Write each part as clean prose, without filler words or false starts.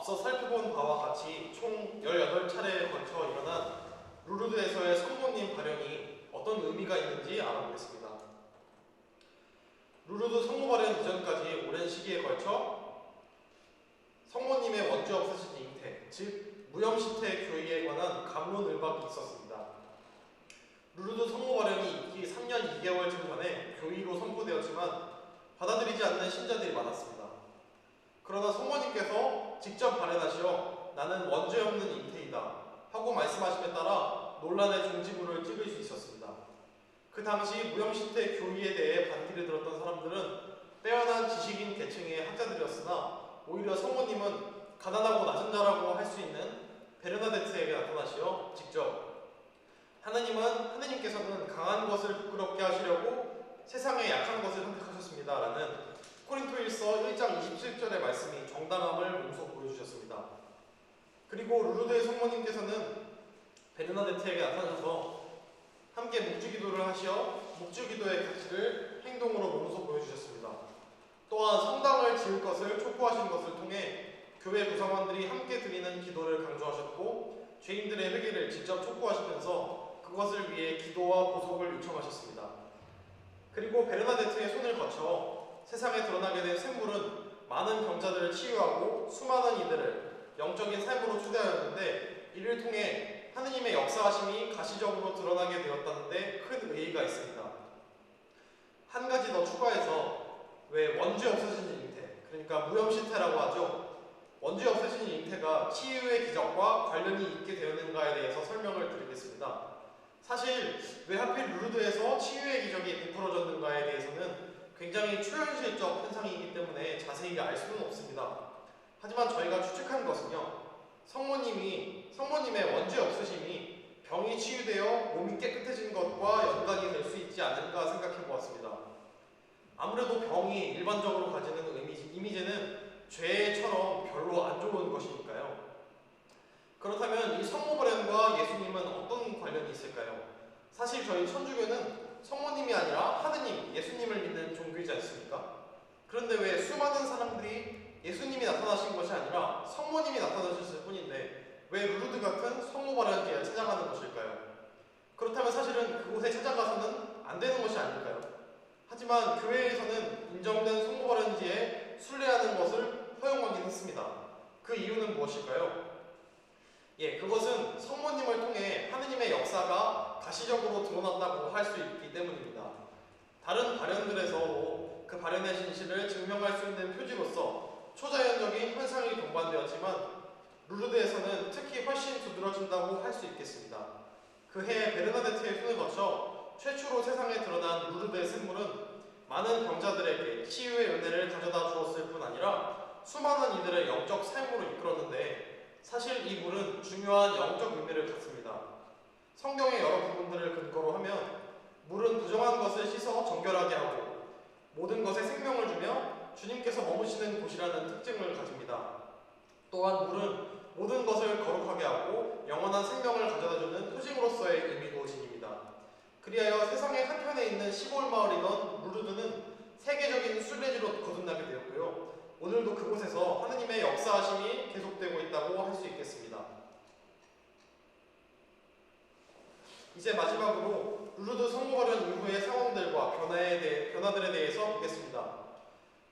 앞서 살펴본 바와 같이 총 18차례에 걸쳐 일어난 루르드에서의 성모님 발현이 어떤 의미가 있는지 알아보겠습니다. 루르드 성모 발현 이전까지 오랜 시기에 걸쳐 성모님의 원죄 없으신 잉태, 즉 무염시태 교의에 관한 갑론을박이 있었습니다. 루르드 성모 발현이 있기 3년 2개월쯤 전에 교의로 선포되었지만 받아들이지 않는 신자들이 많았습니다. 그러나 성모님께서 직접 발현하시어 나는 원죄 없는 잉태이다 하고 말씀하심에 따라 논란의 종지부를 찍을 수 있었습니다. 그 당시 무염시태 교의에 대해 반기를 들었던 사람들은 빼어난 지식인 계층의 학자들이었으나 오히려 성모님은 가난하고 낮은 자라고 할 수 있는 베르나데트에게 나타나시어 직접 하느님께서는 강한 것을 부끄럽게 하시려고 세상에 약한 것을 선택하셨습니다 라는 코린토일서 1장 27절의 말씀이 정당함을 몸소 보여주셨습니다. 그리고 루르드의 성모님께서는 베르나데트에게 나타나셔서 함께 묵주기도를 하시어 묵주기도의 가치를 행동으로 몸소 보여주셨습니다. 또한 성당을 지을 것을 촉구하신 것을 통해 교회 구성원들이 함께 드리는 기도를 강조하셨고 죄인들의 회개를 직접 촉구하시면서 그것을 위해 기도와 보석을 요청하셨습니다. 그리고 베르나데트의 손을 거쳐 세상에 드러나게 된 샘물은 많은 병자들을 치유하고 수많은 이들을 영적인 삶으로 초대하였는데 이를 통해 하느님의 역사하심이 가시적으로 드러나게 되었다는데 큰 의의가 있습니다. 한 가지 더 추가해서 왜 원죄 없어진 잉태, 그러니까 무염시태라고 하죠. 원죄 없어진 잉태가 치유의 기적과 관련이 있게 되었는가에 대해서 설명을 드리겠습니다. 사실 왜 하필 루르드에서 치유의 기적이 베풀어졌는가에 대해서는 굉장히 초현실적 현상이기 때문에 자세히 알 수는 없습니다. 하지만 저희가 추측한 것은요, 성모님의 원죄 없으심이 병이 치유되어 몸이 깨끗해진 것과 연관이 될 수 있지 않을까 생각해 보았습니다. 아무래도 병이 일반적으로 가지는 이미지는 죄처럼 별로 안 좋은 것이니까요. 그렇다면 이 성모 발현과 예수님은 어떤 관련이 있을까요? 사실 저희 천주교는 성모님이 아니라 하느님, 예수님을 믿는 종교이지 않습니까? 그런데 왜 수많은 사람들이 예수님이 나타나신 것이 아니라 성모님이 나타나셨을 뿐인데 왜 루르드 같은 성모 발현지에 찾아가는 것일까요? 그렇다면 사실은 그곳에 찾아가서는 안 되는 것이 아닐까요? 하지만 교회에서는 인정된 성모 발현지에 순례하는 것을 허용하긴 했습니다. 그 이유는 무엇일까요? 그것은 성모님을 통해 하느님의 역사가 가시적으로 드러났다고 할 수 있기 때문입니다. 다른 발현들에서도 그 발현의 진실을 증명할 수 있는 표지로서 초자연적인 현상이 동반되었지만 루르드에서는 특히 훨씬 두드러진다고 할 수 있겠습니다. 그해 베르나데트의 손을 거쳐 최초로 세상에 드러난 루르드의 샘물은 많은 병자들에게 치유의 은혜를 가져다 주었을 뿐 아니라 수많은 이들의 영적 삶으로 이끌었는데 사실 이 물은 중요한 영적 의미를 갖습니다. 성경의 여러 부분들을 근거로 하면 물은 부정한 것을 씻어 정결하게 하고 모든 것에 생명을 주며 주님께서 머무시는 곳이라는 특징을 가집니다. 또한 물은 모든 것을 거룩하게 하고 영원한 생명을 가져다주는 토징으로서의 의미도 지닙니다. 그리하여 세상의 한편에 있는 시골 마을이던 루르드는 세계적인 순례지로 거듭나게 되었고요. 오늘도 그곳에서 하느님의 역사하심이 계속되고 있다고 할 수 있겠습니다. 이제 마지막으로 루르드 성모 발현 이후의 상황들과 변화들에 대해서 보겠습니다.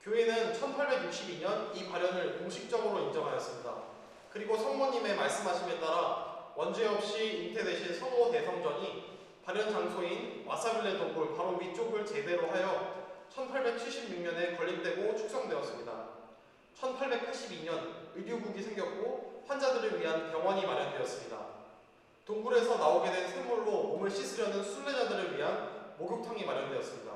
교회는 1862년 이 발현을 공식적으로 인정하였습니다. 그리고 성모님의 말씀하심에 따라 원죄 없이 잉태되신 성모 대성전이 발현 장소인 와사빌레 동굴 바로 위쪽을 제대로 하여 1876년에 건립되고 축성되었습니다. 1882년 의료국이 생겼고 환자들을 위한 병원이 마련되었습니다. 동굴에서 나오게 된 샘물로 몸을 씻으려는 순례자들을 위한 목욕탕이 마련되었습니다.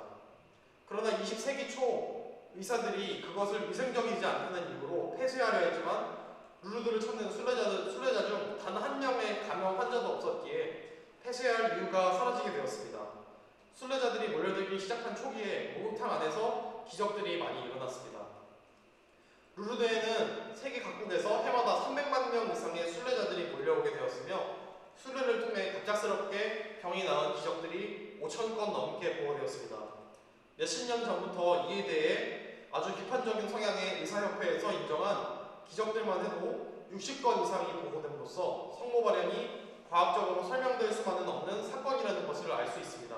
그러나 20세기 초 의사들이 그것을 위생적이지 않다는 이유로 폐쇄하려 했지만 루르드를 찾는 순례자 중 단 한 명의 감염 환자도 없었기에 폐쇄할 이유가 사라지게 되었습니다. 순례자들이 몰려들기 시작한 초기에 목욕탕 안에서 기적들이 많이 일어났습니다. 루르드에는 세계 각국에서 해마다 300만 명 이상의 순례자들이 몰려오게 되었으며 순례를 통해 갑작스럽게 병이 나은 기적들이 5,000건 넘게 보고되었습니다. 몇십 년 전부터 이에 대해 아주 비판적인 성향의 의사협회에서 인정한 기적들만 해도 60건 이상이 보고됨으로써 성모 발현이 과학적으로 설명될 수만은 없는 사건이라는 것을 알 수 있습니다.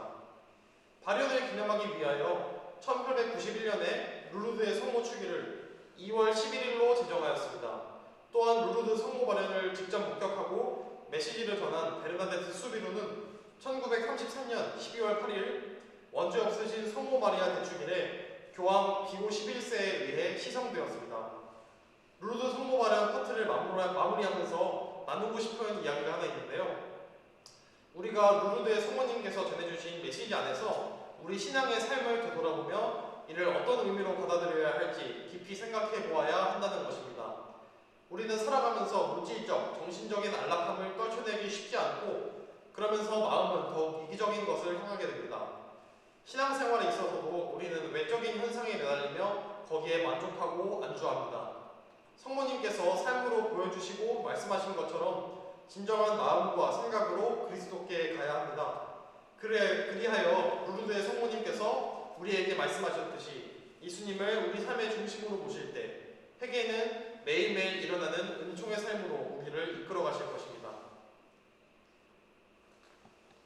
발현을 기념하기 위하여 1891년에 루르드의 성모 축일을 2월 11일로 제정하였습니다. 또한 루르드 성모 발현을 직접 목격하고 메시지를 전한 베르나데트 수비루는 1933년 12월 8일 원주에 없으신 성모 마리아 대축일에 교황 비오 11세에 의해 시성되었습니다. 루르드 성모 발현 파트를 마무리하면서 나누고 싶은 이야기가 하나 있는데요. 우리가 루르드의 성모님께서 전해주신 메시지 안에서 우리 신앙의 삶을 되돌아보며 이를 어떤 의미로 받아들여야 할지 깊이 생각해 보아야 한다는 것입니다. 우리는 살아가면서 물질적, 정신적인 안락함을 떨쳐내기 쉽지 않고 그러면서 마음은 더욱 이기적인 것을 향하게 됩니다. 신앙생활에 있어서도 우리는 외적인 현상에 매달리며 거기에 만족하고 안주합니다. 성모님께서 삶으로 보여주시고 말씀하신 것처럼 진정한 마음과 생각으로 그리스도께 가야 합니다. 그리하여 루르드의 성모님께서 우리에게 말씀하셨듯이 예수님을 우리 삶의 중심으로 모실 때 회개는 매일매일 일어나는 은총의 삶으로 우리를 이끌어 가실 것입니다.